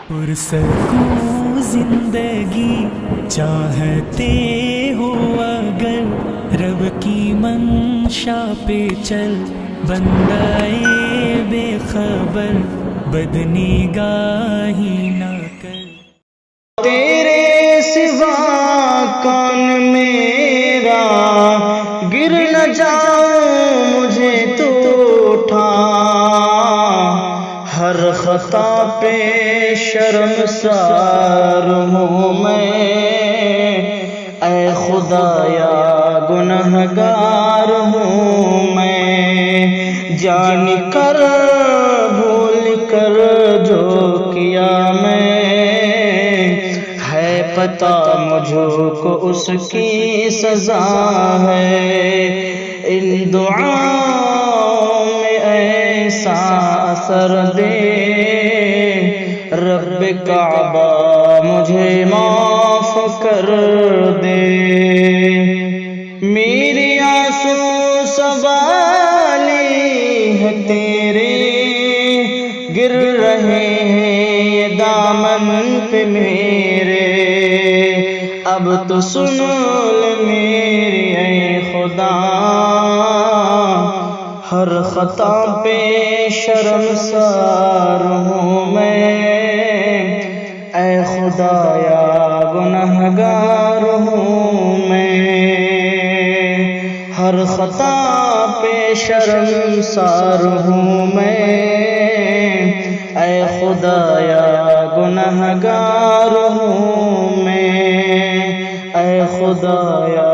پرسکون زندگی چاہتے ہو اگر رب کی منشا پہ چل، بندائے بے خبر بدنگاہی نہ کر۔ تیرے سوا کون میرا، گر نہ جاؤں مجھے تو اٹھا، ہر خطا پہ شرمسار ہوں میں، اے خدایا گنہگار ہوں میں، جان کر بھول کر جو کیا میں، ہے پتہ مجھ کو اس کی سزا ہے، ان دعاؤں میں ایسا اثر دے رب کعبہ مجھے معاف کر دے۔ میری آنسو سوالی ہے تیرے، گر رہے ہیں یہ دامن پہ میرے، اب تو سن لے میری اے خدا، ہر خطا پہ شرمسار ہوں میں، اے خدایا گنہگار ہوں میں، ہر خطا پہ شرمسار ہوں میں، اے خدایا گنہگار ہوں میں، اے خدایا